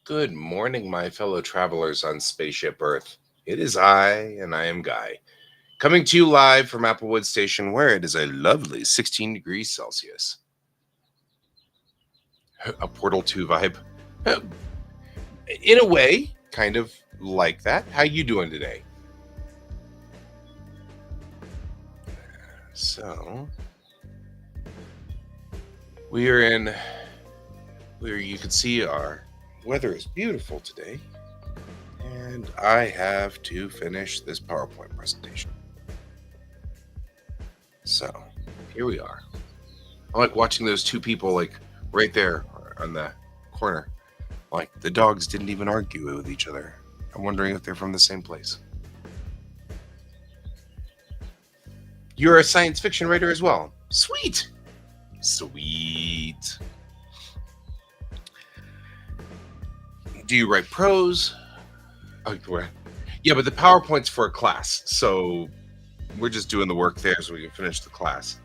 Good morning, my fellow travelers on Spaceship Earth. It is I, and I am Guy, coming to you live from Applewood Station, where it is a lovely 16 degrees Celsius. A Portal 2 vibe. In a way, kind of like that. How you doing today? So, we are in where you can see our weather is beautiful today. And I have to finish this PowerPoint presentation. So, here we are. I like watching those two people, like, right there on the corner. Like, the dogs didn't even argue with each other. I'm wondering if they're from the same place. You're a science fiction writer as well. Sweet. Sweet. Do you write prose? Oh, yeah, but the PowerPoint's for a class, so we're just doing the work there so we can finish the class.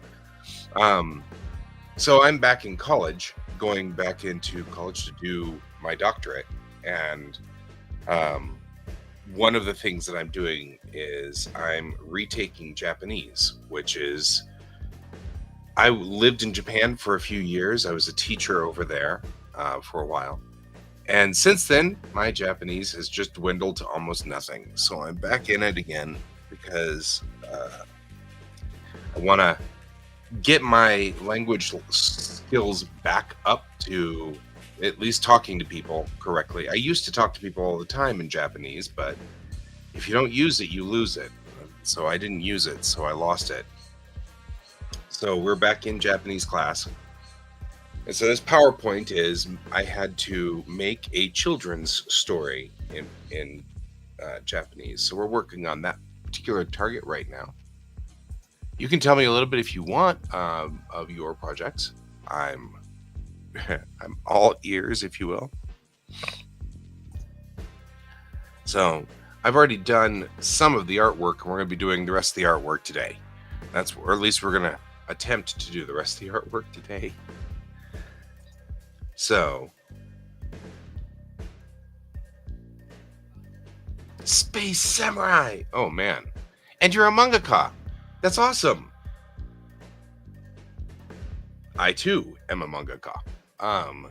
So I'm back in college, going back into college to do my doctorate, and one of the things that I'm doing is I'm retaking Japanese, which is I lived in Japan for a few years. I was a teacher over there for a while. And since then, my Japanese has just dwindled to almost nothing. So I'm back in it again because I want to get my language skills back up to at least talking to people correctly. I used to talk to people all the time in Japanese, but if you don't use it, you lose it. So I didn't use it, so I lost it. So we're back in Japanese class. And so this PowerPoint is I had to make a children's story in Japanese. So we're working on that particular target right now. You can tell me a little bit if you want of your projects. I'm I'm all ears, if you will. So I've already done some of the artwork, and we're going to be doing the rest of the artwork today. Or at least we're going to attempt to do the rest of the artwork today. So, Space Samurai! Oh man. And you're a mangaka! That's awesome! I too am a mangaka. Out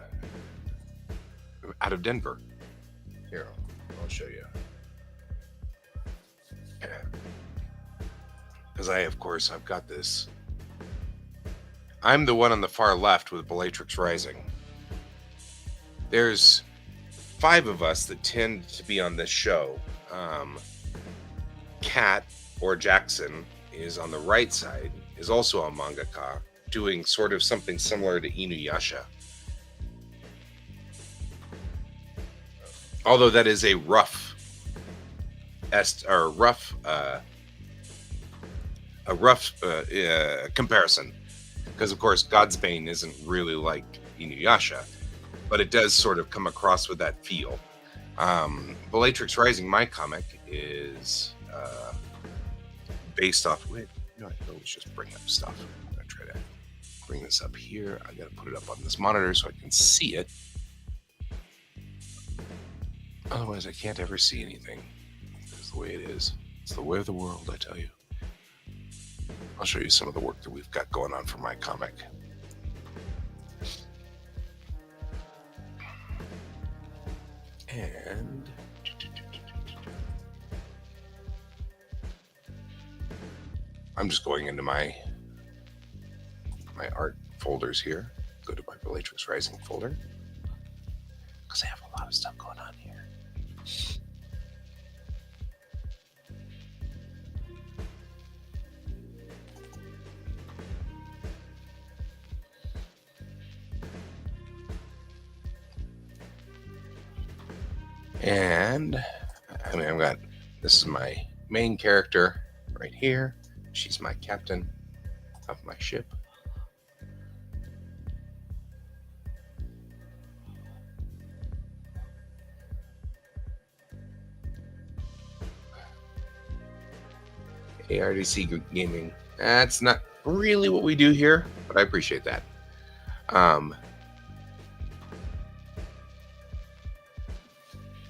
of Denver. Here, I'll show you. Because I've got this. I'm the one on the far left with Bellatrix Rising. There's 5 of us that tend to be on this show. Kat, or Jackson, is on the right side, is also a mangaka, doing sort of something similar to Inuyasha. Although that is a rough comparison. Because, of course, God's Bane isn't really like Inuyasha, but it does sort of come across with that feel. Bellatrix Rising, my comic, is based off. Wait, let's just bring up stuff. I'm gonna try to bring this up here. I gotta put it up on this monitor so I can see it. Otherwise, I can't ever see anything. That's the way it is. It's the way of the world, I tell you. I'll show you some of the work that we've got going on for my comic. And I'm just going into my art folders here. Go to my Bellatrix Rising folder because I have a lot of stuff going on here. And this is my main character right here. She's my captain of my ship. ARDC Gaming. That's not really what we do here, but I appreciate that.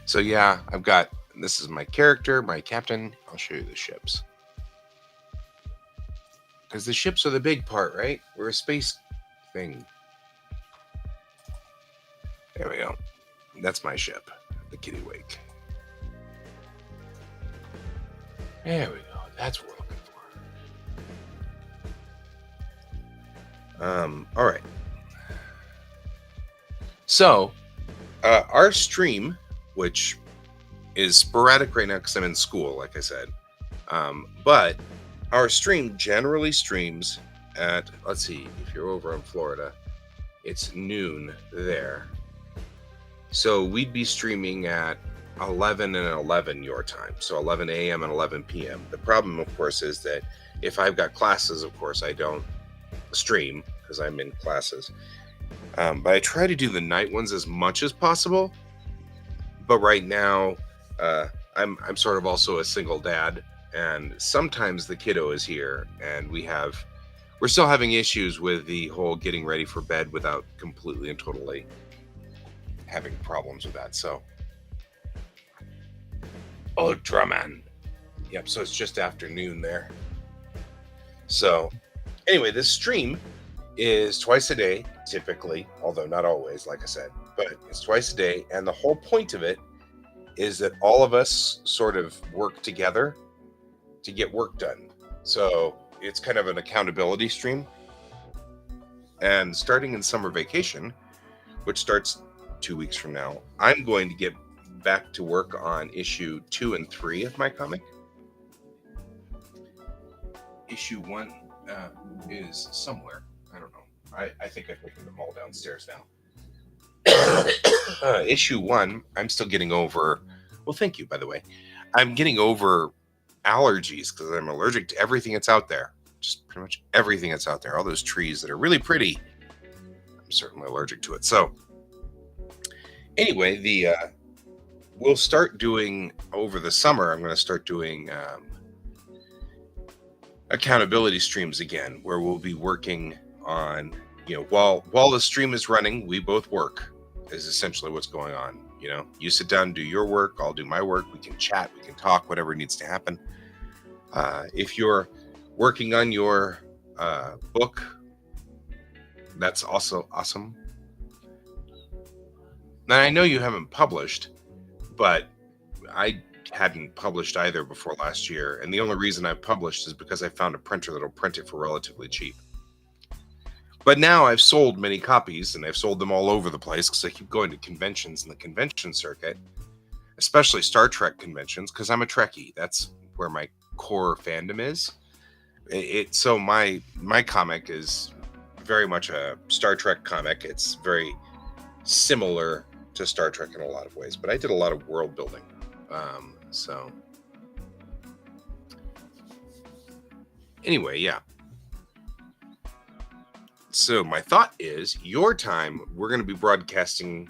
So yeah, I've got, this is my character, my captain. I'll show you the ships. Because the ships are the big part, right? We're a space thing. There we go. That's my ship, the Kitty Wake. There we go. That's what we're looking for. All right. So, our stream, which is sporadic right now because I'm in school, like I said, but our stream generally streams at, let's see, if you're over in Florida, it's noon there. So we'd be streaming at 11 and 11 your time. So 11 a.m. and 11 p.m. The problem, of course, is that if I've got classes, of course, I don't stream because I'm in classes. But I try to do the night ones as much as possible. But right now, I'm sort of also a single dad, and sometimes the kiddo is here, and we're still having issues with the whole getting ready for bed without completely and totally having problems with that. So, Ultraman. Yep. So it's just afternoon there. So, anyway, this stream is twice a day, typically, although not always, like I said, but it's twice a day. And the whole point of it is that all of us sort of work together to get work done. So it's kind of an accountability stream. And starting in summer vacation, which starts 2 weeks from now, I'm going to get back to work on issue 2 and 3 of my comic. Issue 1 is somewhere. I don't know. I think I've taken them all downstairs now. Issue 1, I'm still getting over. Well, thank you, by the way. I'm getting over allergies because I'm allergic to everything that's out there. Just pretty much everything that's out there. All those trees that are really pretty. I'm certainly allergic to it. So, anyway, we'll start doing over the summer. I'm going to start doing accountability streams again, where we'll be working on, while the stream is running, we both work. Is essentially what's going on. You sit down, do your work, I'll do my work. We can chat, we can talk, whatever needs to happen. If you're working on your book, that's also awesome. Now, I know you haven't published, but I hadn't published either before last year. And the only reason I published is because I found a printer that'll print it for relatively cheap. But now I've sold many copies, and I've sold them all over the place because I keep going to conventions in the convention circuit, especially Star Trek conventions, because I'm a Trekkie. That's where my core fandom is. So my comic is very much a Star Trek comic. It's very similar to Star Trek in a lot of ways, but I did a lot of world building. So anyway, yeah. So my thought is, your time, we're going to be broadcasting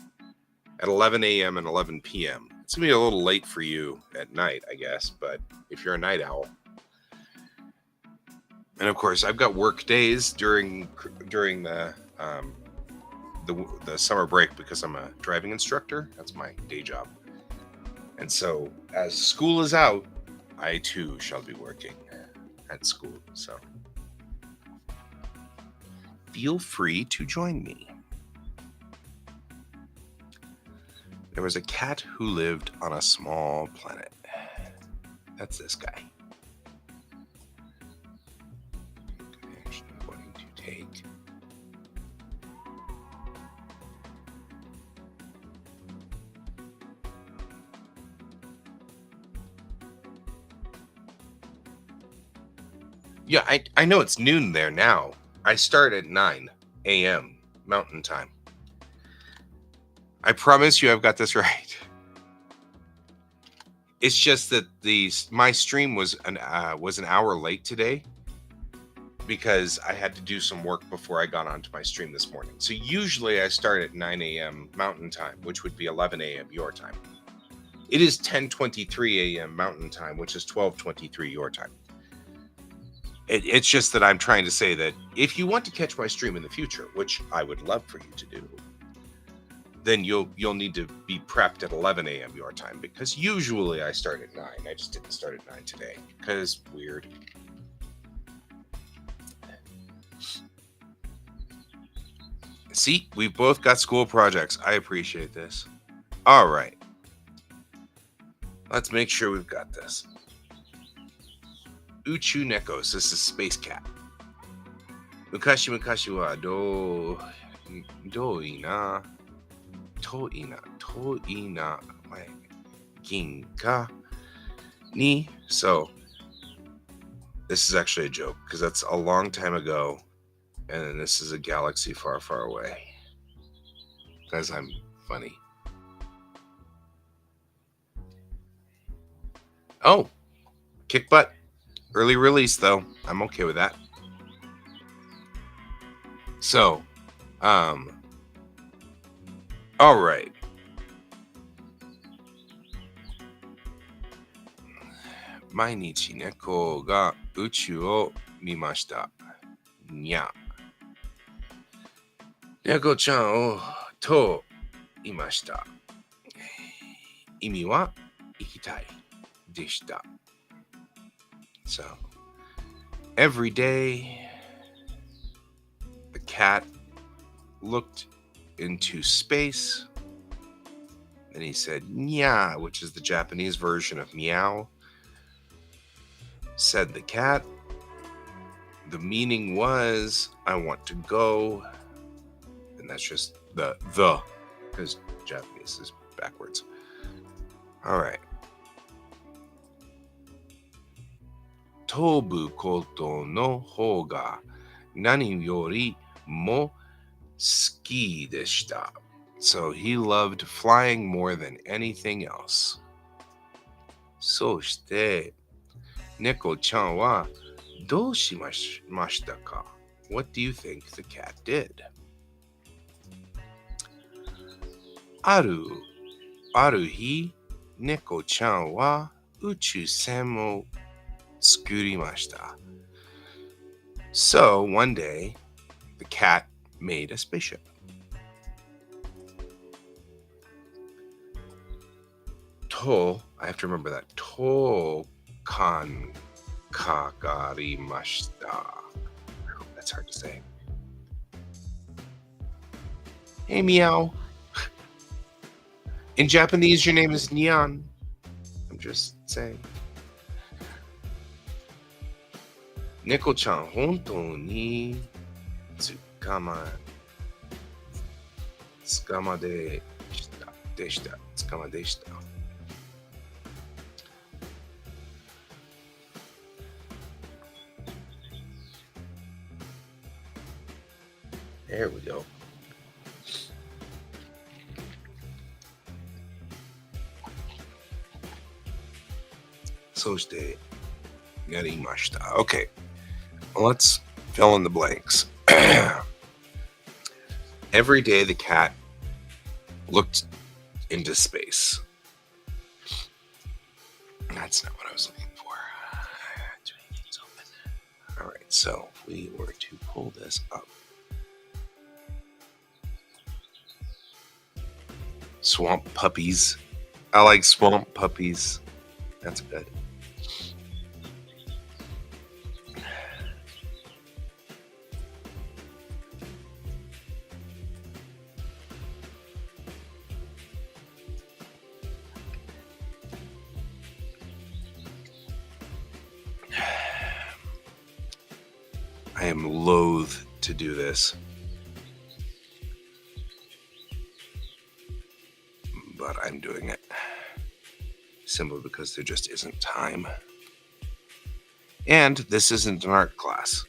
at 11 a.m. and 11 p.m. It's going to be a little late for you at night, I guess, but if you're a night owl. And of course, I've got work days during the summer break because I'm a driving instructor. That's my day job. And so as school is out, I too shall be working at school. So feel free to join me. There was a cat who lived on a small planet. That's this guy. Okay, actually, I'm going to take. Yeah, I know it's noon there now. I start at 9 a.m. Mountain Time. I promise you I've got this right. It's just that my stream was an hour late today because I had to do some work before I got onto my stream this morning. So usually I start at 9 a.m. Mountain Time, which would be 11 a.m. your time. It is 10:23 a.m. Mountain Time, which is 12:23 your time. It's just that I'm trying to say that if you want to catch my stream in the future, which I would love for you to do, then you'll need to be prepped at 11 a.m. your time, because usually I start at 9. I just didn't start at 9 today because weird. See, we've both got school projects. I appreciate this. All right. Let's make sure we've got this. Uchu Nekos. This is Space Cat. Mukashi mukashi wa do ina ginka ni. So this is actually a joke because that's a long time ago, and then this is a galaxy far, far away. Because I'm funny. Oh, kick butt. Early release though. I'm okay with that. So, all right. Mainichi neko ga uchu o mimashita. Nya. Neko-chan o to imashita. Imi wa ikitai deshita. So, every day, the cat looked into space, and he said, "Nya," which is the Japanese version of meow. Said the cat. The meaning was, I want to go. And that's just the, because Japanese is backwards. All right. Tobu koto no hou ga nani yori mo suki deshita. So he loved flying more than anything else. So shite, Neko-chan wa dou shimashita ka? What do you think the cat did? Aru hi, Neko-chan wa uchu-sen mo tsukurimashita. So one day, the cat made a spaceship. To, I have to remember that. To kan kagarimashita. That's hard to say. Hey, meow. In Japanese, your name is Nyan. I'm just saying. Neko-chan, hontou ni tsukama deshita. There we go. Soshite yarimashita. Okay, let's fill in the blanks. Every day the cat looked into space. That's not what I was looking for. All right, so if we were to pull this up. Swamp puppies. I like swamp puppies. That's good. I am loath to do this, but I'm doing it simply because there just isn't time. And this isn't an art class.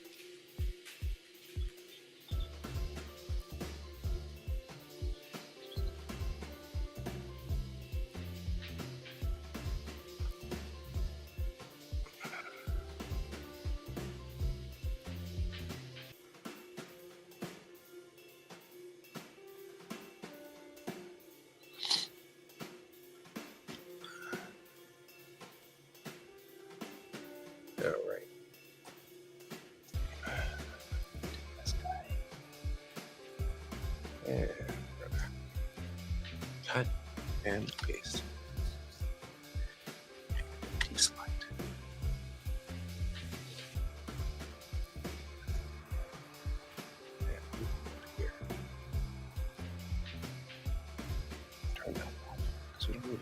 All right. This guy. and paste. Deselect. And here. Turn that on. That's what I need.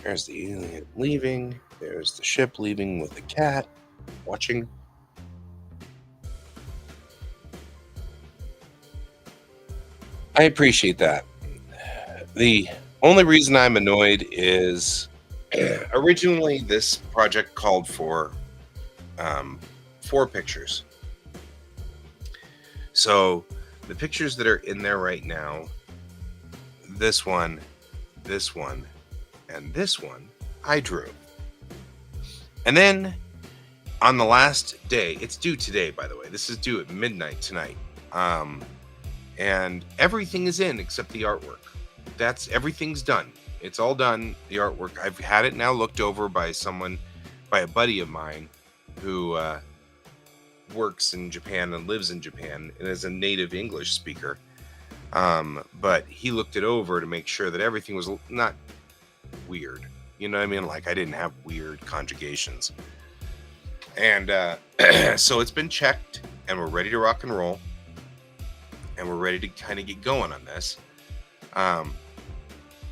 There's the alien leaving. There's the ship leaving with the cat watching. I appreciate that. The only reason I'm annoyed is originally this project called for um, 4 pictures. So the pictures that are in there right now, this one, and this one, I drew. And then on the last day, it's due today, by the way. This is due at midnight tonight. And everything is in except the artwork. Everything's done. It's all done. The artwork. I've had it now looked over by a buddy of mine who works in Japan and lives in Japan and is a native English speaker. But he looked it over to make sure that everything was not weird. You know what I mean? Like I didn't have weird conjugations. And so it's been checked and we're ready to rock and roll. And we're ready to kind of get going on this. And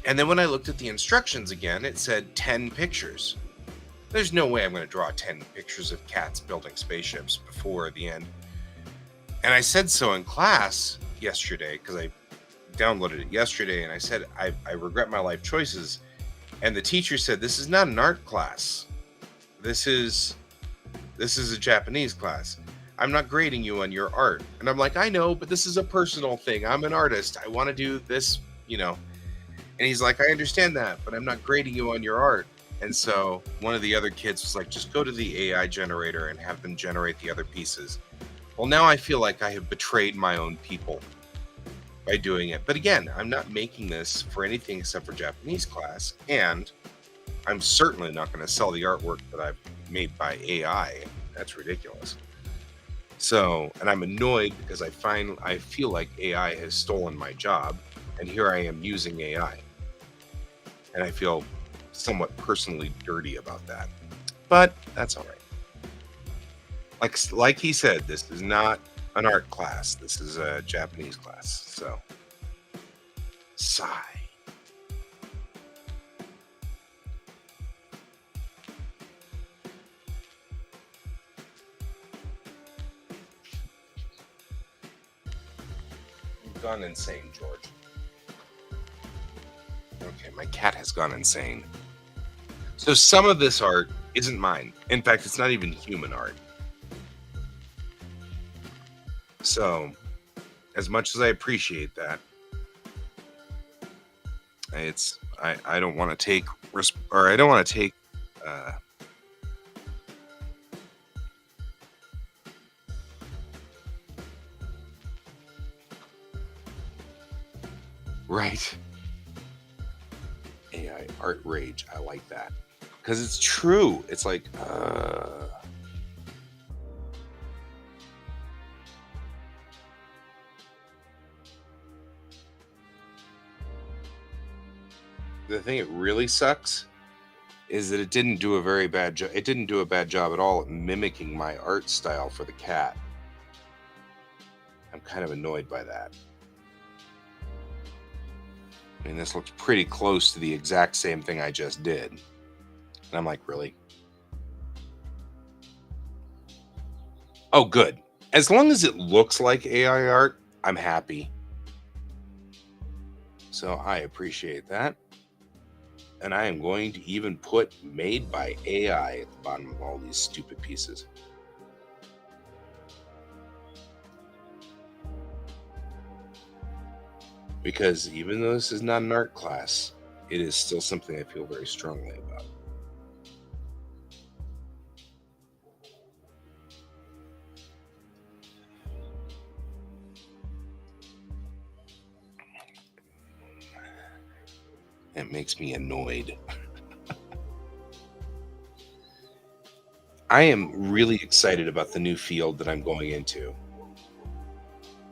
then when I looked at the instructions again, it said 10 pictures. There's no way I'm going to draw 10 pictures of cats building spaceships before the end. And I said so in class yesterday, because I downloaded it yesterday, and I said, I regret my life choices. And the teacher said, this is not an art class. This is a Japanese class. I'm not grading you on your art. And I'm like, I know, but this is a personal thing. I'm an artist. I want to do this, you know. And he's like, I understand that, but I'm not grading you on your art. And so one of the other kids was like, just go to the AI generator and have them generate the other pieces. Well, now I feel like I have betrayed my own people by doing it. But again, I'm not making this for anything except for Japanese class. And I'm certainly not going to sell the artwork that I've made by AI. That's ridiculous. So, and I'm annoyed because I feel like AI has stolen my job, and here I am using AI. And I feel somewhat personally dirty about that. But that's all right. Like he said, this is not an art class. This is a Japanese class. So, sigh. You've gone insane, George. Okay, my cat has gone insane. So some of this art isn't mine. In fact, it's not even human art. So, as much as I appreciate that, I don't want to take I don't want to take right. AI art rage. I like that. Because it's true. It's like, the thing that really sucks is that it didn't do a very bad job. It didn't do a bad job at all at mimicking my art style for the cat. I'm kind of annoyed by that. I mean, this looks pretty close to the exact same thing I just did. And I'm like, really? Oh, good. As long as it looks like AI art, I'm happy. So I appreciate that. And I am going to even put made by AI at the bottom of all these stupid pieces. Because even though this is not an art class, it is still something I feel very strongly about. It makes me annoyed. I am really excited about the new field that I'm going into.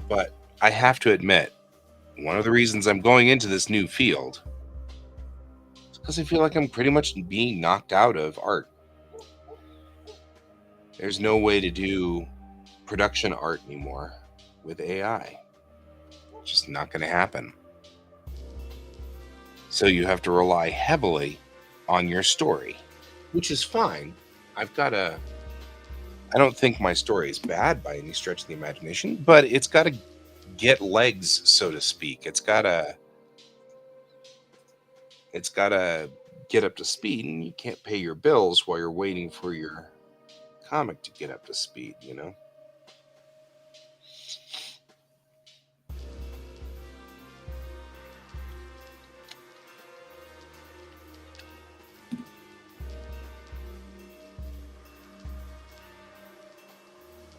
But I have to admit, one of the reasons I'm going into this new field is because I feel like I'm pretty much being knocked out of art. There's no way to do production art anymore with AI. Just not going to happen. So you have to rely heavily on your story, which is fine. I've got a I don't think my story is bad by any stretch of the imagination, but it's got to get legs, so to speak. It's got to get up to speed, and you can't pay your bills while you're waiting for your comic to get up to speed.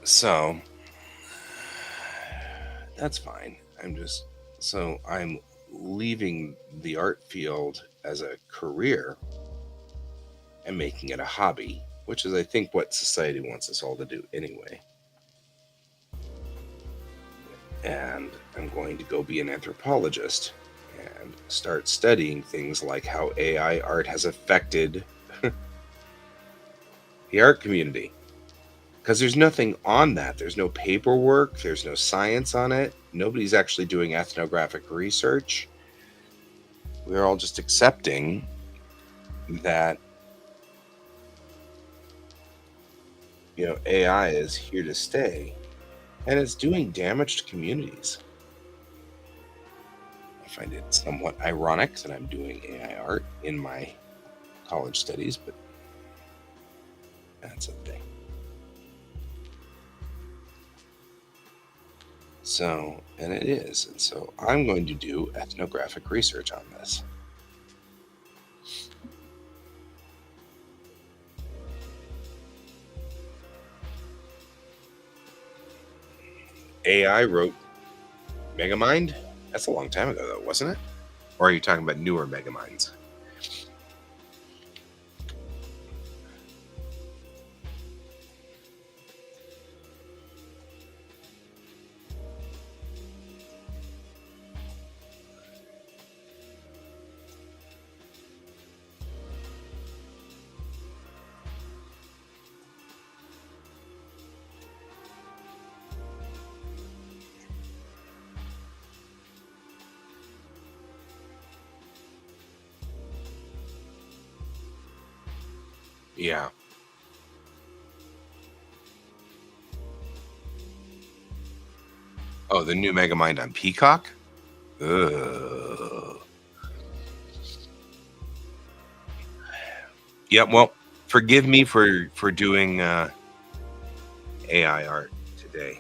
So that's fine. I'm leaving the art field as a career and making it a hobby, which is, I think, what society wants us all to do anyway. And I'm going to go be an anthropologist and start studying things like how AI art has affected the art community. Because there's nothing on that. There's no paperwork, there's no science on it. Nobody's actually doing ethnographic research. We're all just accepting that AI is here to stay, and it's doing damage to communities. I find it somewhat ironic that I'm doing AI art in my college studies, but that's a thing. So, and it is. And so I'm going to do ethnographic research on this. AI wrote Megamind? That's a long time ago, though, wasn't it? Or are you talking about newer Megaminds? Yeah. Oh, the new Megamind on Peacock? Ugh. Yeah, well, forgive me for doing AI art today.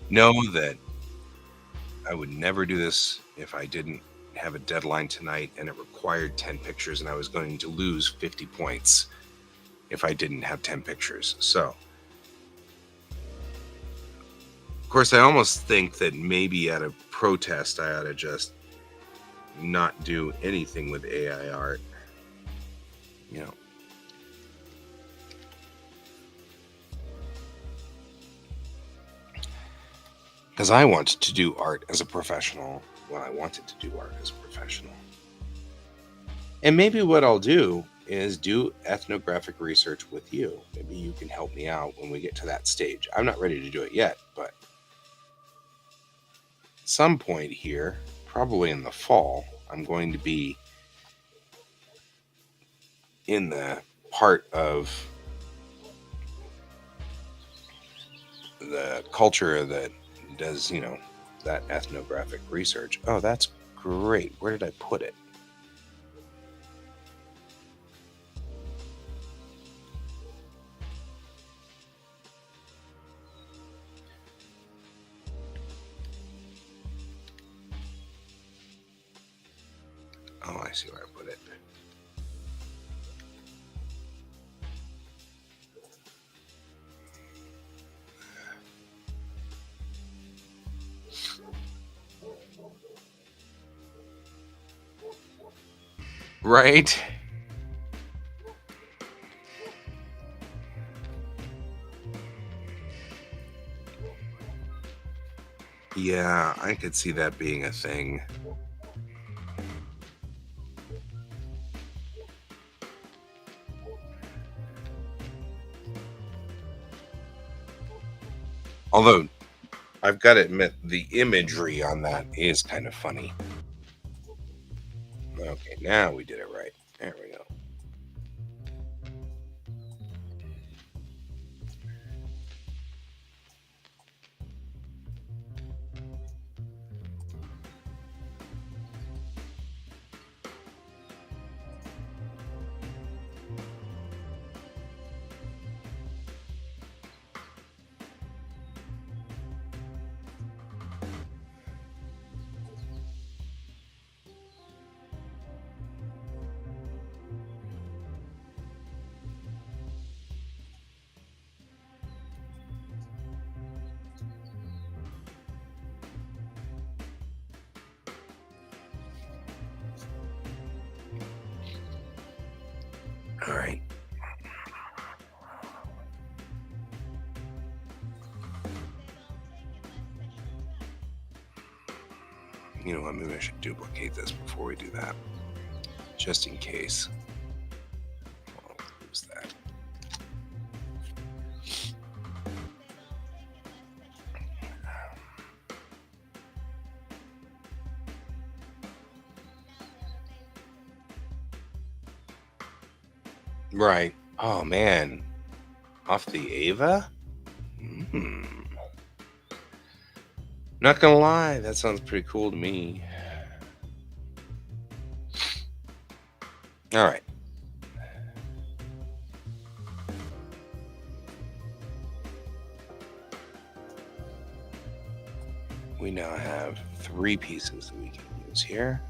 Know that I would never do this if I didn't have a deadline tonight and it required 10 pictures, and I was going to lose 50 points if I didn't have 10 pictures. So, of course, I almost think that maybe at a protest, I ought to just not do anything with AI art. You know, because I wanted to do art as a professional when I wanted to do art as a professional. And maybe what I'll do is do ethnographic research with you. Maybe you can help me out when we get to that stage. I'm not ready to do it yet, but at some point here, probably in the fall, I'm going to be in the part of the culture that does, that ethnographic research. Oh, that's great. Where did I put it? Oh, I see where I put it. Right? Yeah, I could see that being a thing. Although, I've got to admit, the imagery on that is kind of funny. Okay, now we did it right. There we go. All right. You know what? Maybe I should duplicate this before we do that, just in case. I'll lose that. Right. Oh man, off the Ava. Not gonna lie, that sounds pretty cool to me. All right. We now have 3 pieces that we can use here.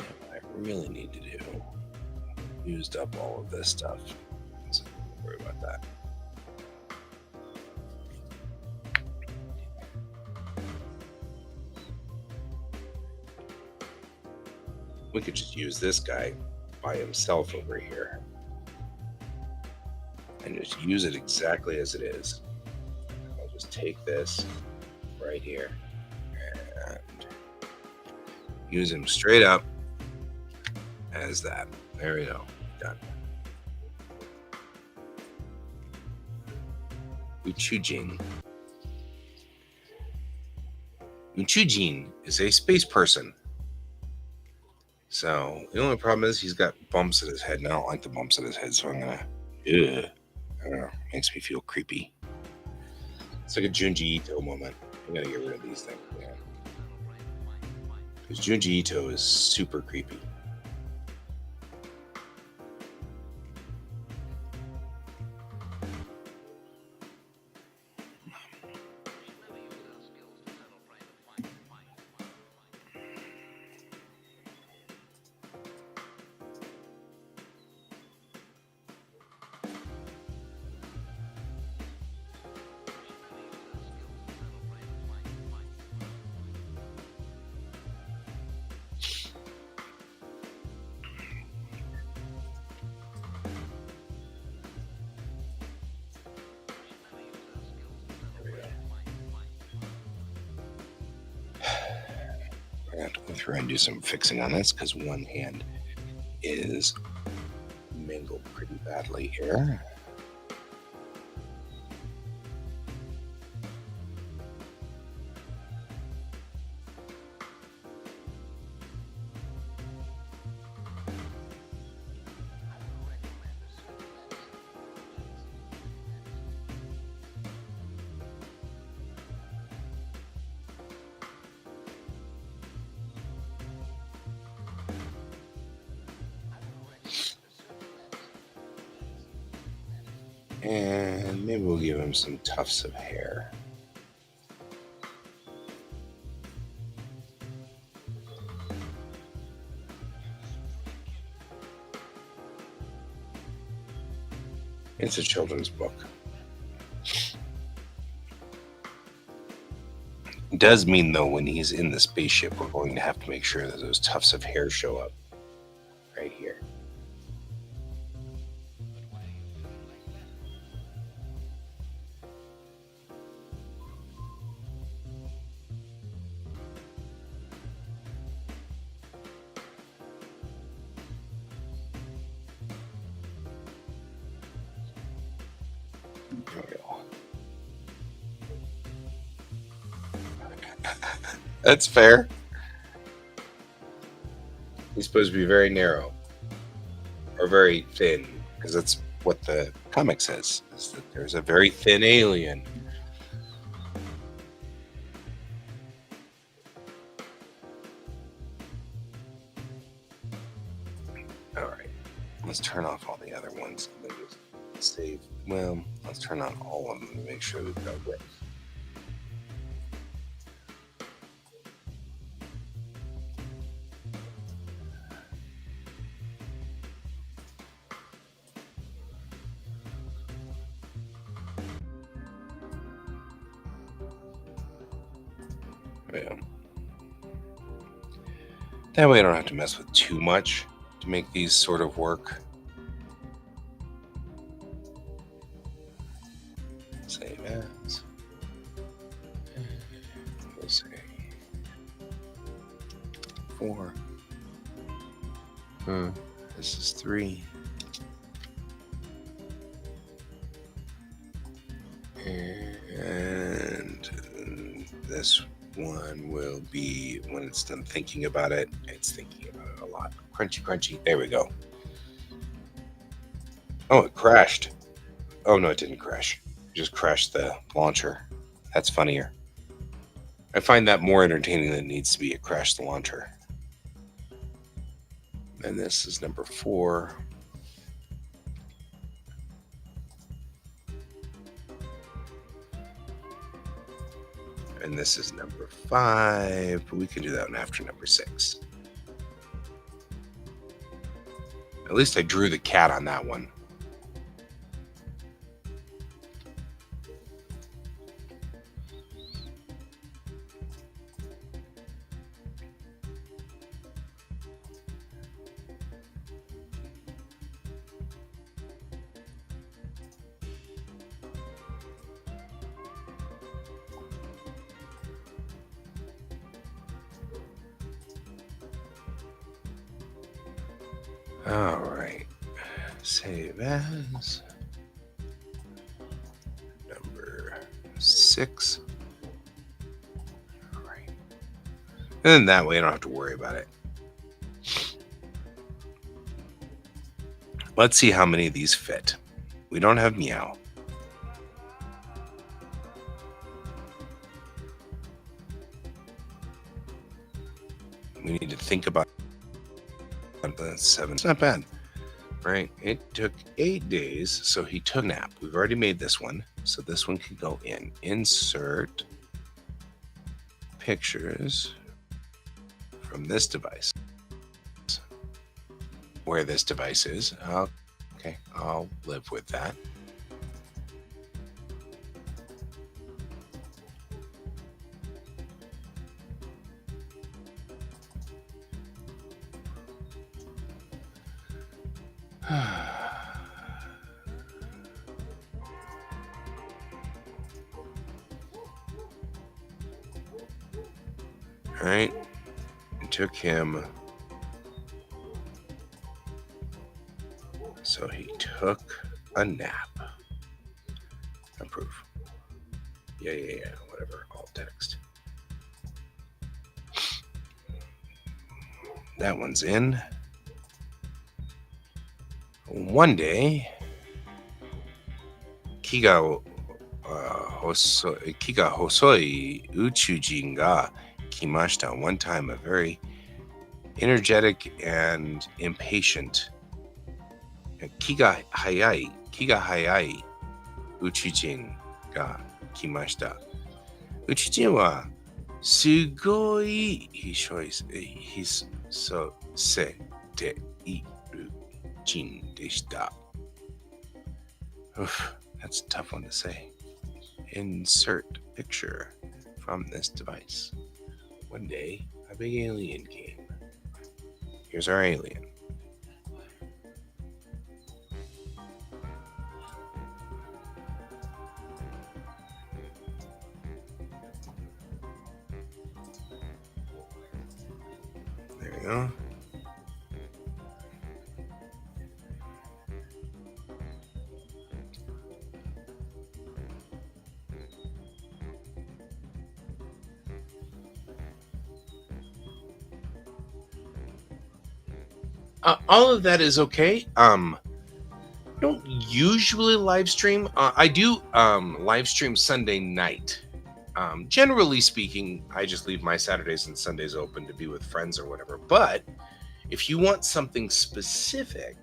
And what I really need to do, used up all of this stuff. So don't worry about that. We could just use this guy by himself over here and just use it exactly as it is. I'll just take this right here and use him straight up as that. There we go. Done. Uchujin. Uchujin is a space person. So the only problem is he's got bumps at his head, and I don't like the bumps at his head, so I'm gonna. Ugh. I don't know. Makes me feel creepy. It's like a Junji Ito moment. I gotta get rid of these things, man. Because Junji Ito is super creepy. I have to go through and do some fixing on this because one hand is mangled pretty badly here. And maybe we'll give him some tufts of hair. It's a children's book. does mean, though, when he's in the spaceship, we're going to have to make sure that those tufts of hair show up right here. There we go. That's fair. He's supposed to be very narrow or very thin, because that's what the comic says, is that there's a very thin alien. All right, let's turn off all the other ones. Save. Well, let's turn on all of them to make sure we've got width. Yeah. That way I don't have to mess with too much to make these sort of work. Save as. We'll say 4. This is 3. And this one will be, when it's done thinking about it, it's thinking about it a lot. Crunchy, crunchy. There we go. Oh, it crashed. Oh, no, it didn't crash. It just crashed the launcher. That's funnier. I find that more entertaining than it needs to be. It crashed the launcher. And this is number 4. And this is number 5, but we can do that one after number 6. At least I drew the cat on that one. All right, save as number 6. All right, and then that way I don't have to worry about it. Let's see how many of these fit. We don't have meow. We need to think about the 7. It's not bad, right? It took 8 days, so he took a nap. We've already made this one, so this one can go in. Insert pictures from this device. Where this device is. Okay, I'll live with that. All right, it took him, so he took a nap. Approve. Yeah, whatever, alt text. That one's in. One day, Kiga hosoi uchujin ga kimashita. One time, a very energetic and impatient Kiga hayai uchujin ga kimashita. Uchujin wa sugoi hisosete iru jin deshita. Oof, that's a tough one to say. Insert picture from this device. One day, a big alien came. Here's our alien. There we go. All of that is okay. Don't usually live stream. I do live stream Sunday night. Generally speaking, I just leave my Saturdays and Sundays open to be with friends or whatever. But if you want something specific,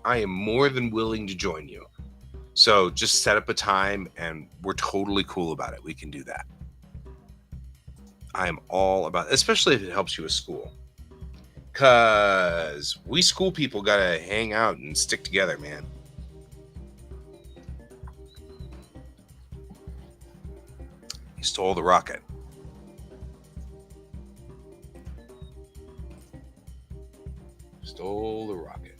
I am more than willing to join you. So just set up a time and we're totally cool about it. We can do that. I am all about it, especially if it helps you with school. Because we school people got to hang out and stick together, man. He stole the rocket. Stole the rocket.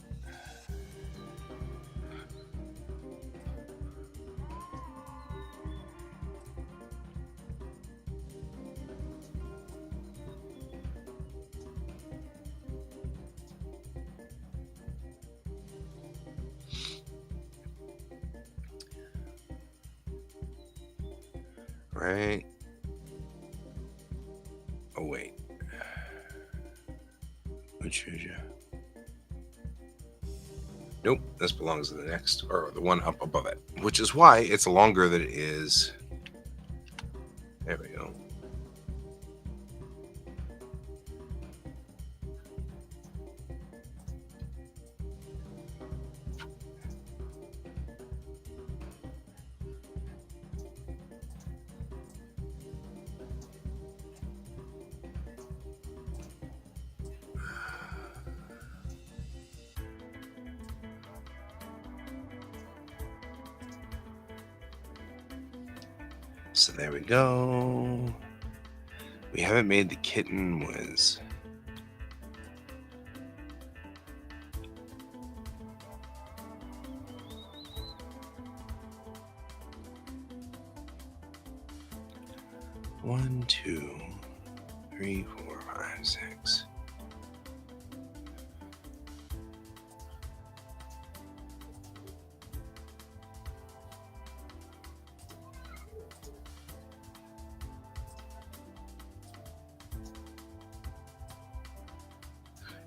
Right. Oh, wait. Which is you? Nope, this belongs to the next, or the one up above it, which is why it's longer than it is. There we go. So there we go. We haven't made the kitten was. One, two, three, 4, 5, 6.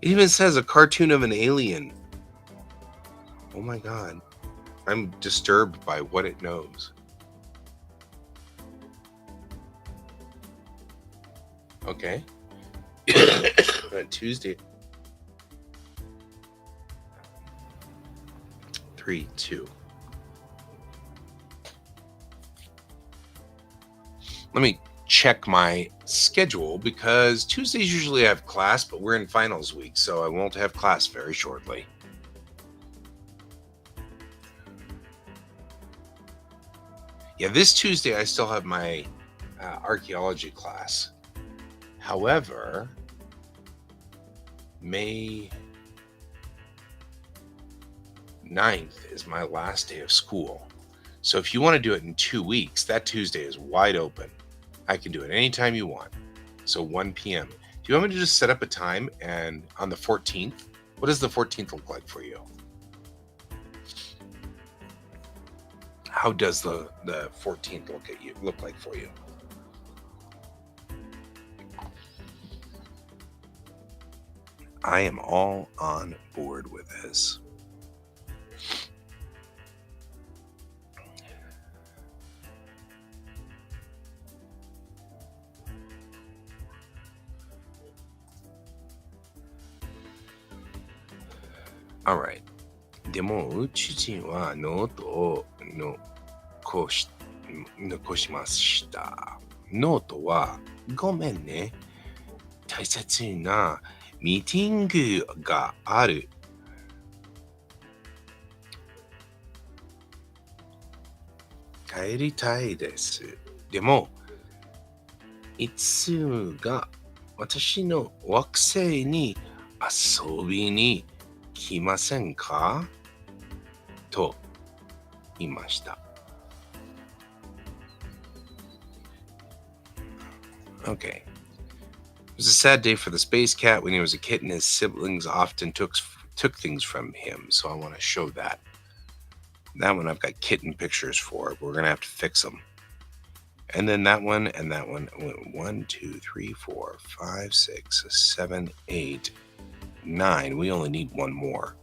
It even says a cartoon of an alien. Oh my god. I'm disturbed by what it knows. Okay. Tuesday. 3, 2. Let me check my schedule because Tuesdays usually I have class, but we're in finals week, so I won't have class very shortly. Yeah, this Tuesday I still have my archaeology class. However, May 9th is my last day of school. So if you want to do it in 2 weeks, that Tuesday is wide open. I can do it anytime you want. So 1 p.m. Do you want me to just set up a time and on the 14th? What does the 14th look like for you? How does the 14th look like for you? I am all on board with this. All right. でも、父はノートを残しました。ノートは、ごめんね。大切なミーティングがある。帰りたいです。でも、いつが私の惑星に遊びに来ませんかと言いました。Okay. It was a sad day for the space cat. When he was a kitten, his siblings often took things from him, so I want to show that. That one I've got kitten pictures for. We're going to have to fix them. And then that one and that one. 1, 2, 3, 4, 5, 6, 7, 8, 9. We only need one more.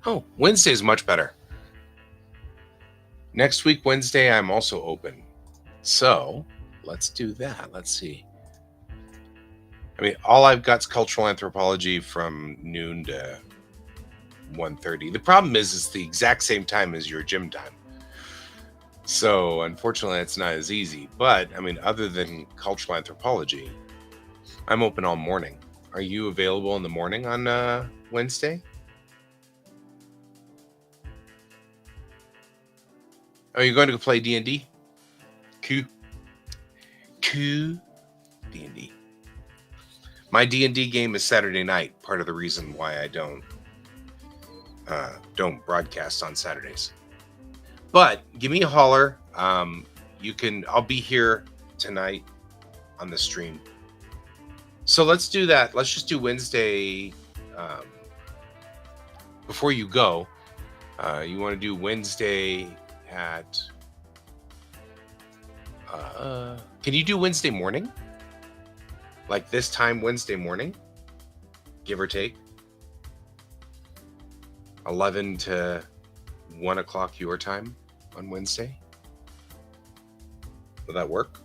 Oh, Wednesday is much better. Next week, Wednesday, I'm also open. So let's do that. Let's see. I mean, all I've got is cultural anthropology from noon to 1:30. The problem is it's the exact same time as your gym time. So unfortunately, it's not as easy. But I mean, other than cultural anthropology, I'm open all morning. Are you available in the morning on Wednesday? Are you going to play D&D? Cool. D&D. My D&D game is Saturday night. Part of the reason why I don't broadcast on Saturdays. But give me a holler. I'll be here tonight on the stream. So let's do that. Let's just do Wednesday. Before you go, you want to do Wednesday at... can you do Wednesday morning? Like this time Wednesday morning? Give or take? 11 to 1 o'clock your time on Wednesday? Will that work?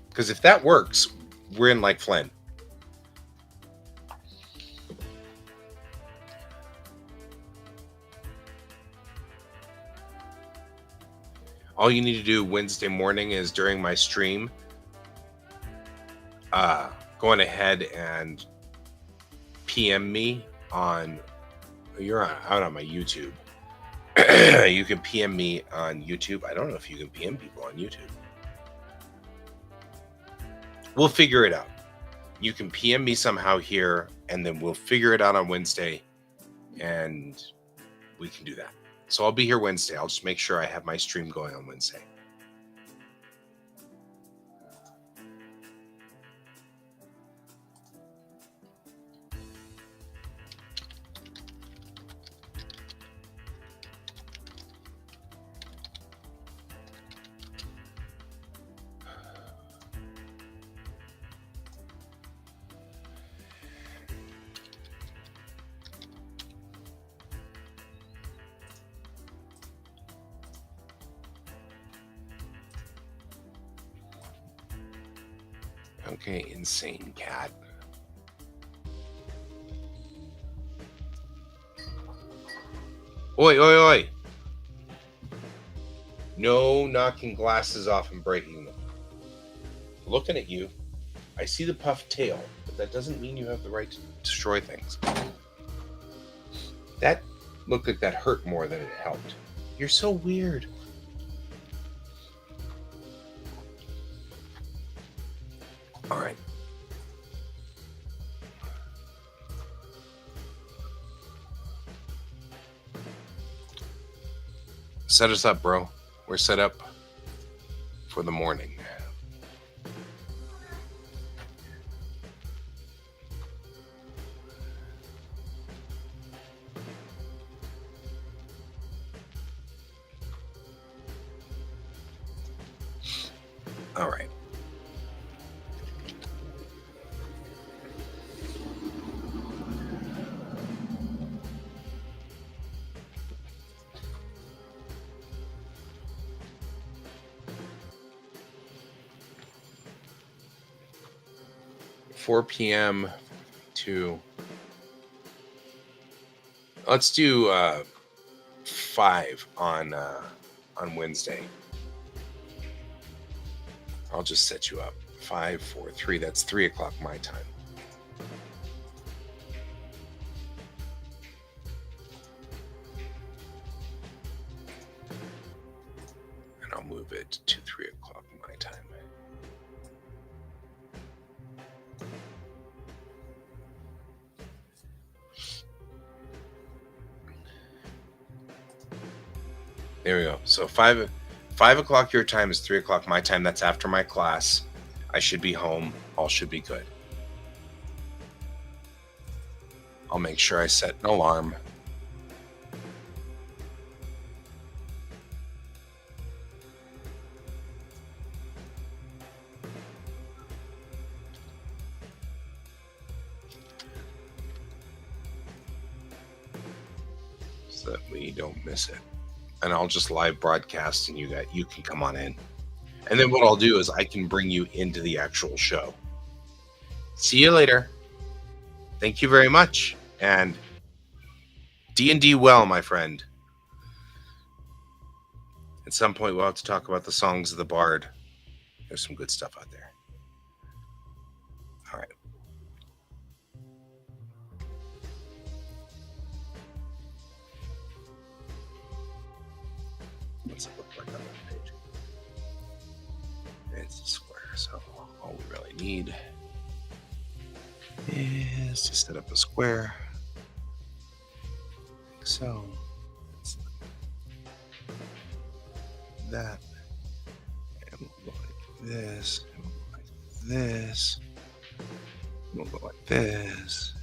Because if that works, we're in like Flynn. All you need to do Wednesday morning is during my stream, going ahead and PM me on... You're out on my YouTube. You can PM me on YouTube. I don't know if you can PM people on YouTube. We'll figure it out. You can PM me somehow here, and then we'll figure it out on Wednesday, and we can do that. So I'll be here Wednesday. I'll just make sure I have my stream going on Wednesday. Okay, insane cat. Oi, oi, oi. No knocking glasses off and breaking them. Looking at you, I see the puffed tail, but that doesn't mean you have the right to destroy things. That looked like that hurt more than it helped. You're so weird. All right. Set us up, bro. We're set up for the morning. All right. Four p.m. to... Let's do 5 on Wednesday. I'll just set you up. 5, 4, 3. That's 3 o'clock my time. I'll move it to 3 o'clock my time. There we go. So 5 o'clock your time is 3 o'clock my time. That's after my class. I should be home. All should be good. I'll make sure I set an alarm. So that we don't miss it. And I'll just live broadcast and you can come on in. And then what I'll do is I can bring you into the actual show. See you later. Thank you very much. And D&D well, my friend. At some point, we'll have to talk about the songs of the Bard. There's some good stuff out there. All right. What's it look like on that page? It's a square, so all we really need is to set up a square. Like so. That. And we'll go like this. And we'll go like this. We'll go like this.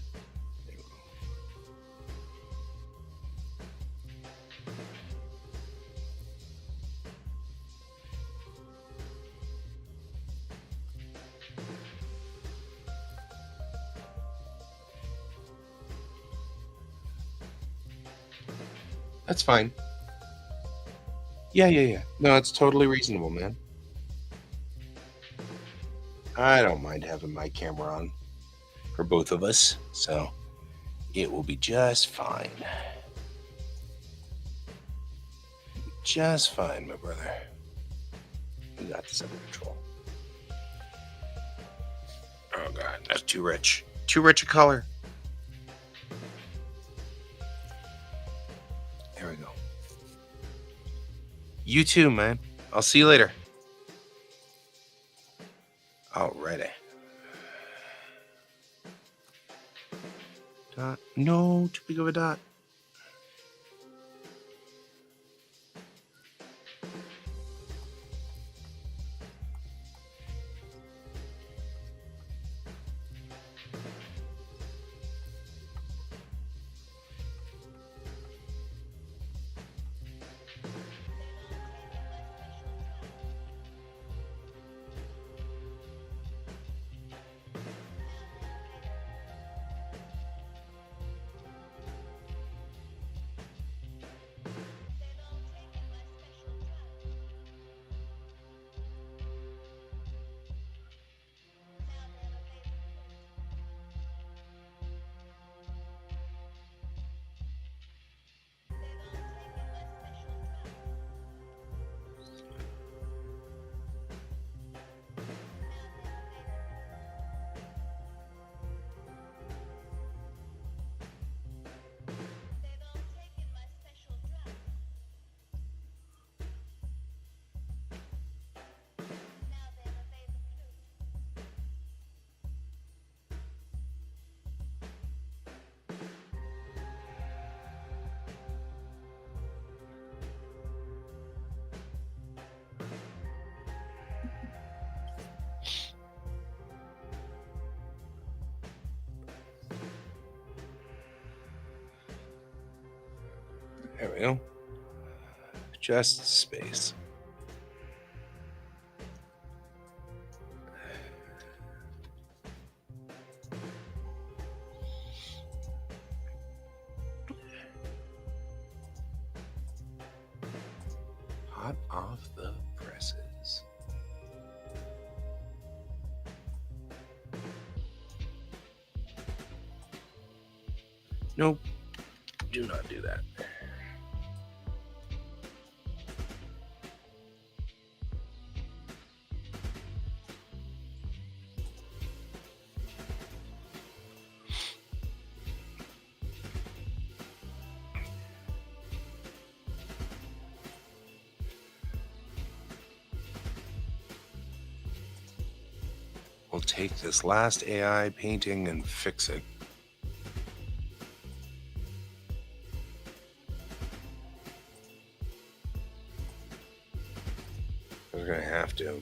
That's fine. Yeah. No, it's totally reasonable, man. I don't mind having my camera on for both of us, so it will be just fine. Just fine, my brother. We got this under control. Oh, God, that's too rich. Too rich a color. There we go. You too, man. I'll see you later. Alrighty. Dot. No, too big of a dot. There we go. Just space. Hot off the presses. Nope. Do not do that. take this last AI painting and fix it. We're going to have to.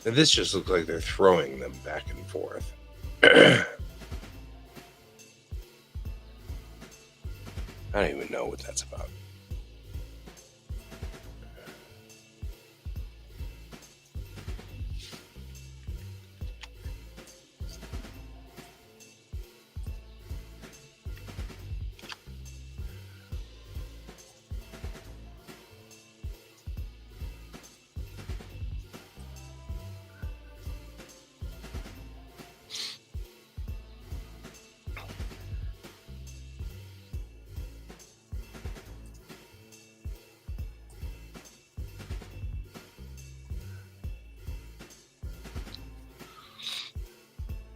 And this just looks like they're throwing them back and forth. I don't even know what that's about.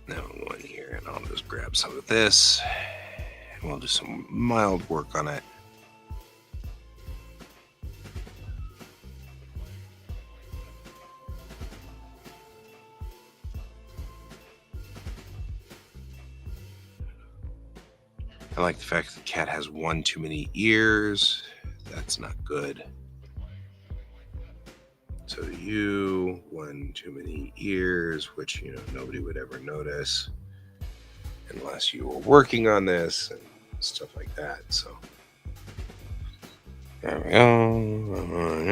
Now we'll go in here and I'll just grab some of this and we'll do some mild work on it. I like the fact the cat has one too many ears. That's not good. So you, one too many ears, which, you know, nobody would ever notice unless you were working on this and stuff like that. So there we go.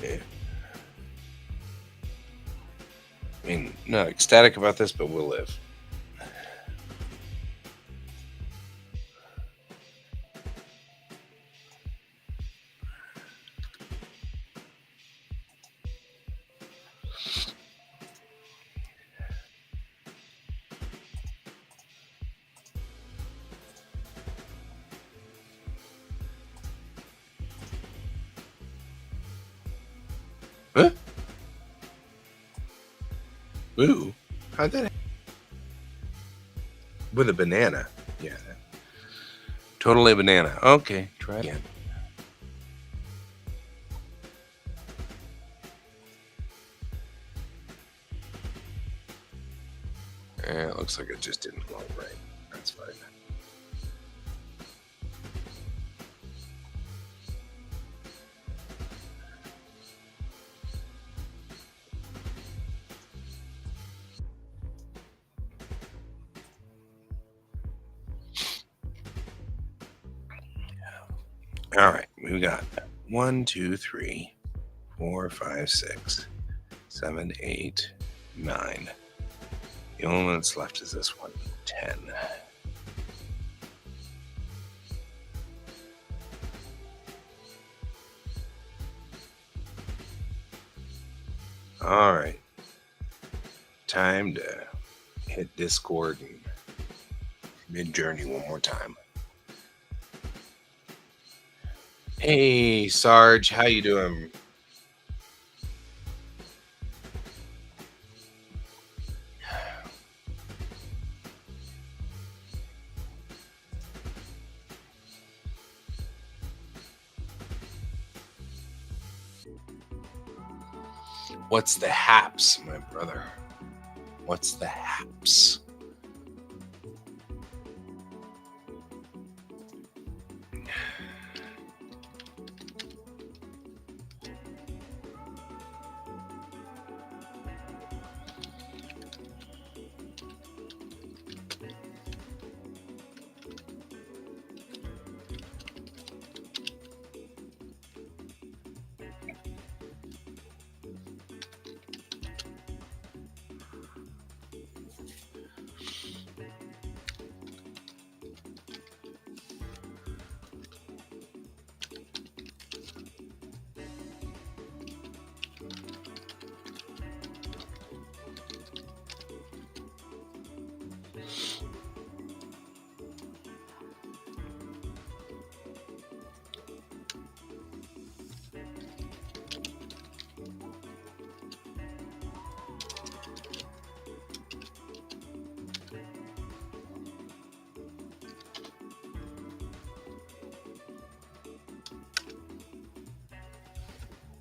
Yeah. I mean, not ecstatic about this, but we'll live. Huh? Ooh. How'd that happen? With a banana. Yeah. Totally a banana. Okay. Try again. It looks like it just didn't load right. That's fine. All right. We got 1, 2, 3, 4, 5, 6, 7, 8, 9. The only one that's left is this one. 10. All right. Time to hit Discord and mid-journey one more time. Hey, Sarge, how you doing? What's the haps, my brother? What's the haps?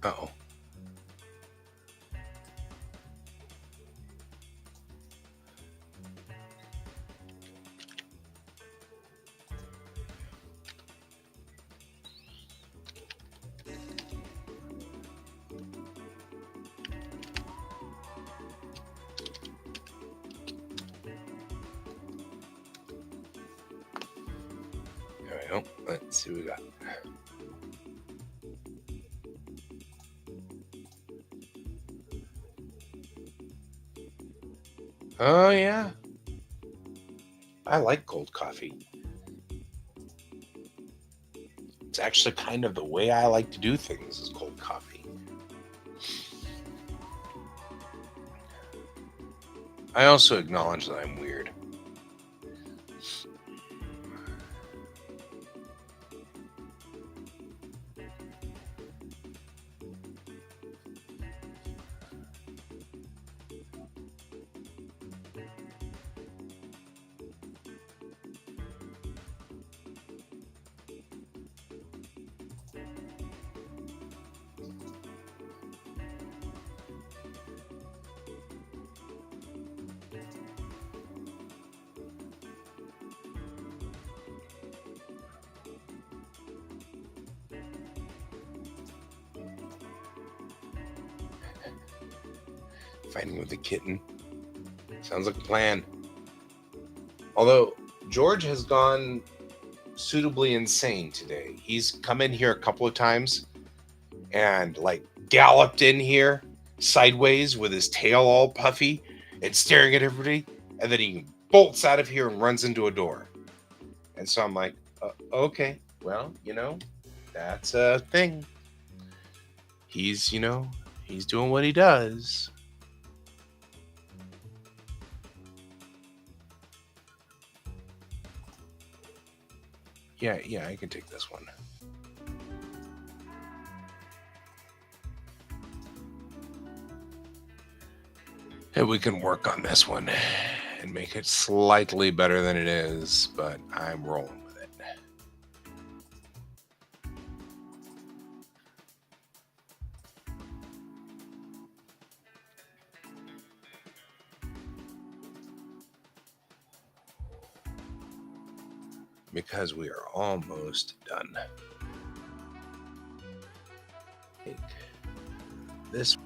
Uh-oh. There we go. Let's see what we got. Oh, yeah. I like cold coffee. It's actually kind of the way I like to do things is cold coffee. I also acknowledge that I'm weird. Fighting with the kitten. Sounds like a plan. Although George has gone suitably insane today. He's come in here a couple of times and like galloped in here sideways with his tail all puffy and staring at everybody, and then he bolts out of here and runs into a door. And so I'm like, okay, well, that's a thing. He's doing what he does. Yeah, I can take this one. And we can work on this one and make it slightly better than it is, but I'm rolling with it. Because we are almost done. Take this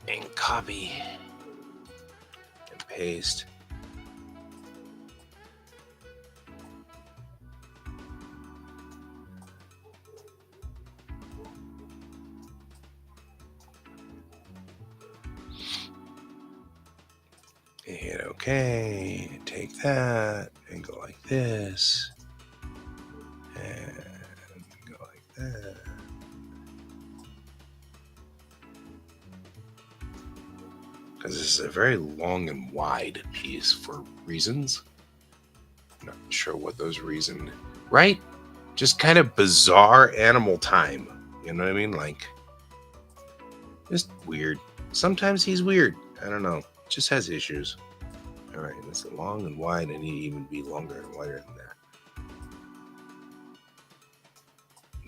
and copy and paste. Okay, take that and go like this. And go like that. Because this is a very long and wide piece for reasons. I'm not sure what those reasons, right? Just kind of bizarre animal time. You know what I mean? Like, just weird. Sometimes he's weird. I don't know. Just has issues. All right, it's long and wide. I need to even be longer and wider than that.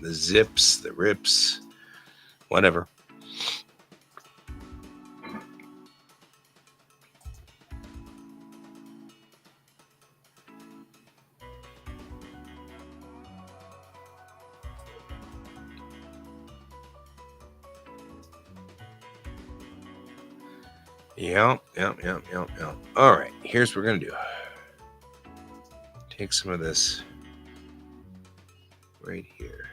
The zips, the rips, whatever. Yep. All right, here's what we're going to do. Take some of this right here.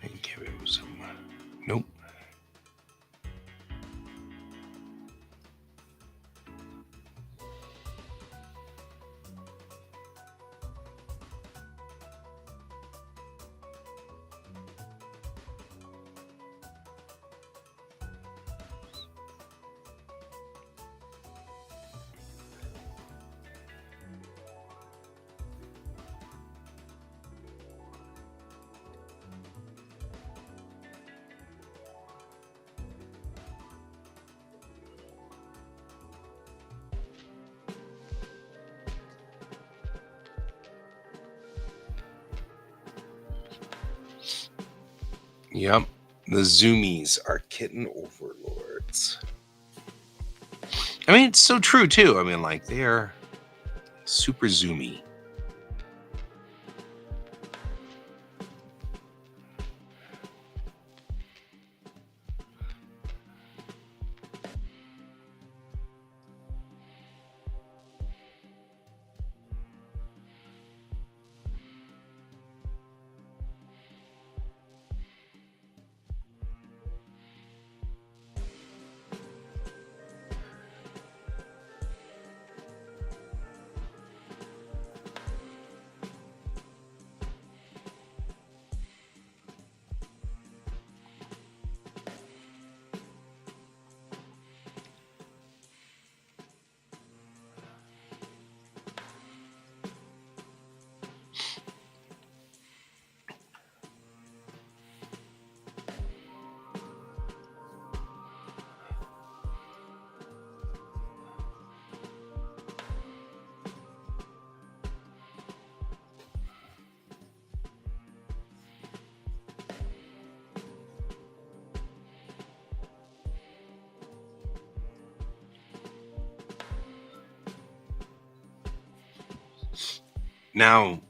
And give him some. Nope. Yep. The zoomies are kitten overlords. I mean, it's so true, too. I mean, like, they are super zoomy.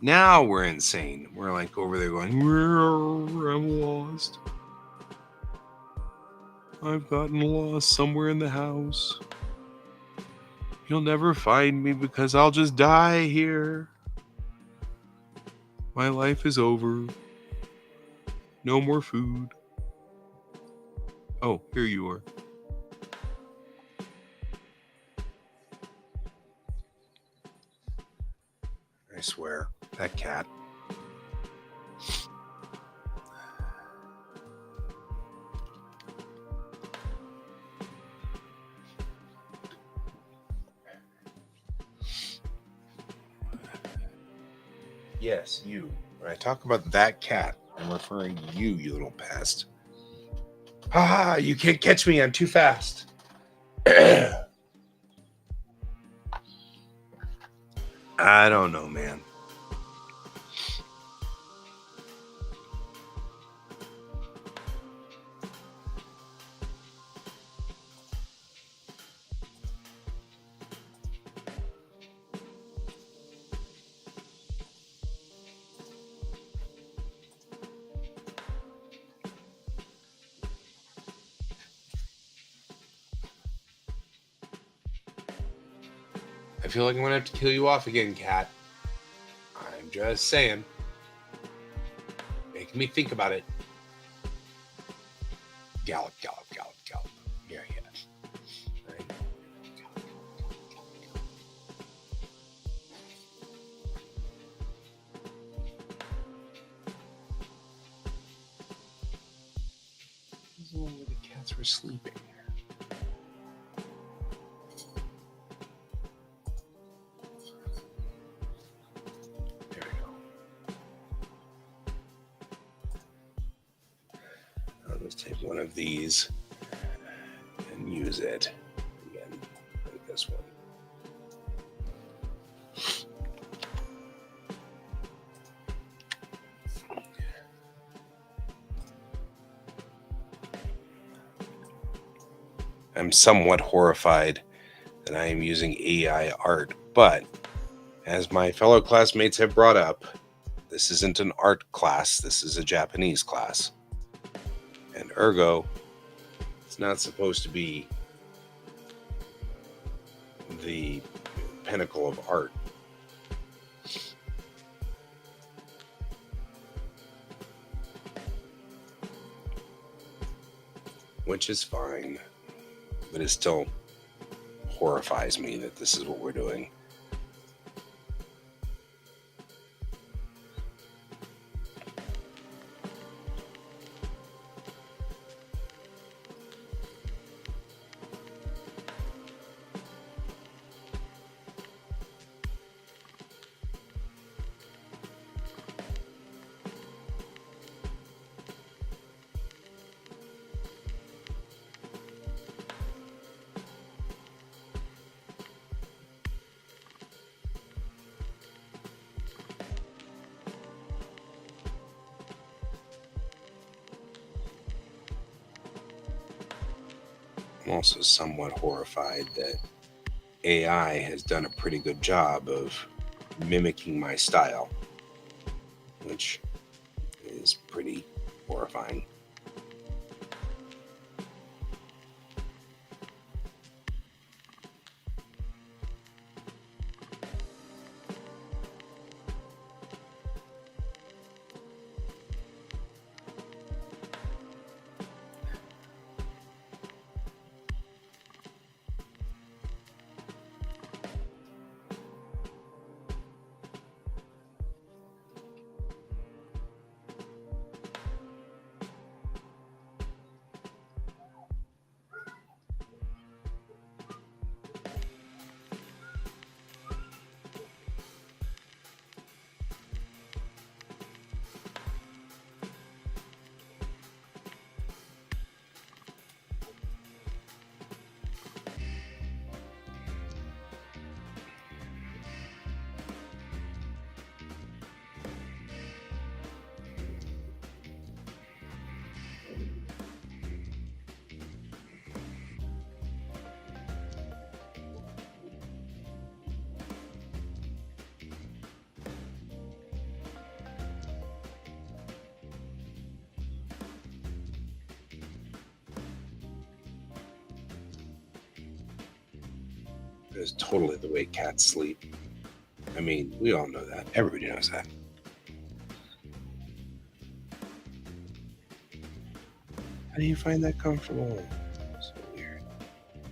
Now we're insane. We're like over there going, I'm lost. I've gotten lost somewhere in the house. You'll never find me because I'll just die here. My life is over. No more food. Oh, here you are. I swear, that cat. Yes, you. When I talk about that cat, I'm referring to you, you little pest. Ha! You can't catch me. I'm too fast. I don't know, man. I feel like I'm gonna have to kill you off again, cat. I'm just saying. Making me think about it. Gallop. Yeah. Cats were sleeping. There we go. Let's take one of these and use it again, like this one. I'm somewhat horrified that I am using AI art, but as my fellow classmates have brought up, this isn't an art class, this is a Japanese class. And ergo, it's not supposed to be the pinnacle of art. Which is fine, but it still horrifies me that this is what we're doing. I'm also somewhat horrified that AI has done a pretty good job of mimicking my style, which is pretty horrifying. It is totally the way cats sleep. I mean, we all know that. Everybody knows that. How do you find that comfortable? So weird.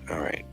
All right.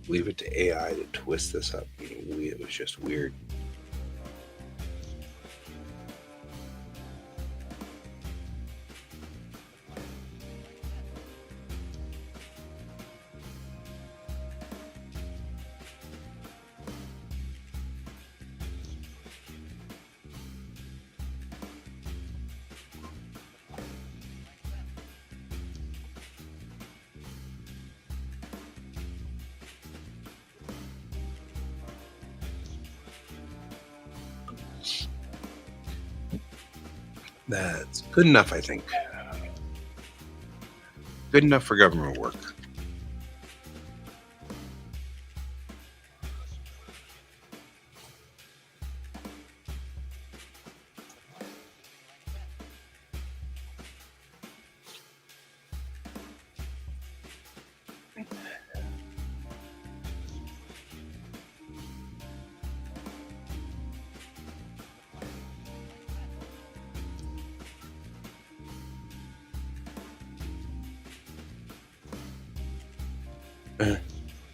leave it to AI to twist this up. It was just weird. That's good enough, I think. Good enough for government work.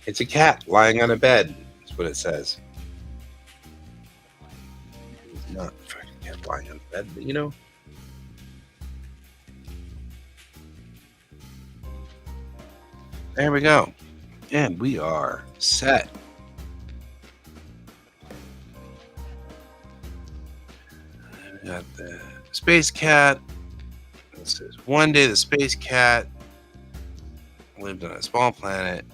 It's a cat lying on a bed. That's what it says. It's not a fucking cat lying on a bed, but there we go. And we are set. We got the space cat. It says, one day the space cat lived on a small planet,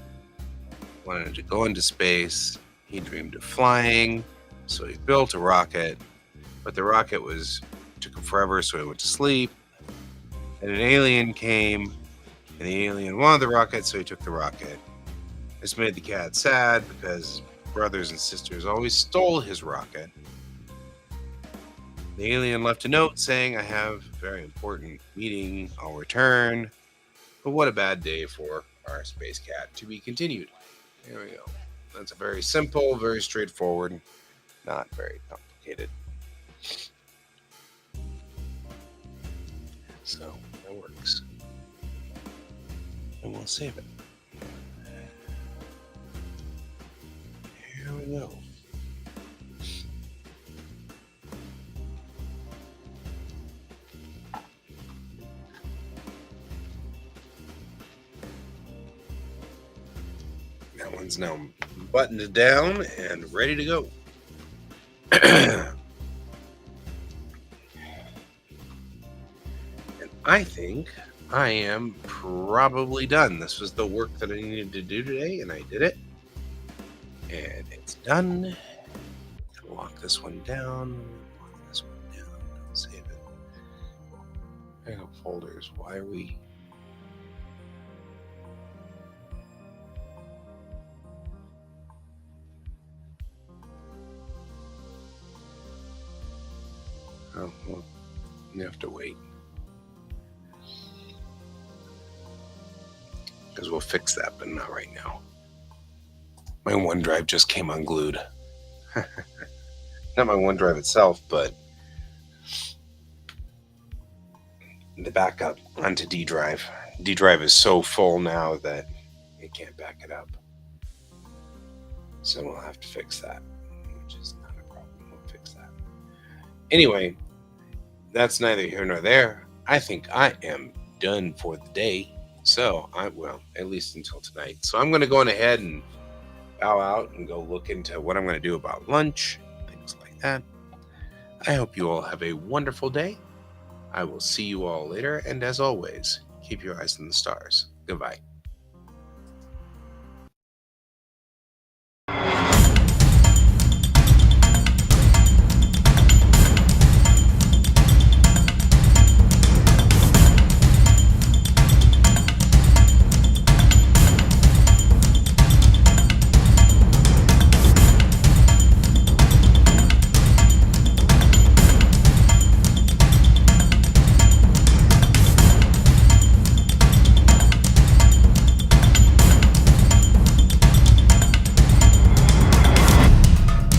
wanted to go into space. He dreamed of flying, so he built a rocket. But the rocket took him forever, so he went to sleep. And an alien came, and the alien wanted the rocket, so he took the rocket. This made the cat sad because brothers and sisters always stole his rocket. The alien left a note saying, I have a very important meeting, I'll return. But what a bad day for our space cat. To be continued. There we go. That's a very simple, very straightforward, not very complicated. So that works. And we'll save it. Here we go. That one's now buttoned down and ready to go. And I think I am probably done. This was the work that I needed to do today, and I did it. And it's done. Lock this one down. Lock this one down. Don't save it. There go folders. Why are we... Oh, well, you have to wait. Because we'll fix that, but not right now. My OneDrive just came unglued. Not my OneDrive itself, but the backup onto D drive. D drive is so full now that it can't back it up. So we'll have to fix that, which is not a problem. We'll fix that. Anyway, that's neither here nor there. I think I am done for the day. So at least until tonight. So I'm going to go on ahead and bow out and go look into what I'm going to do about lunch, things like that. I hope you all have a wonderful day. I will see you all later. And as always, keep your eyes on the stars. Goodbye.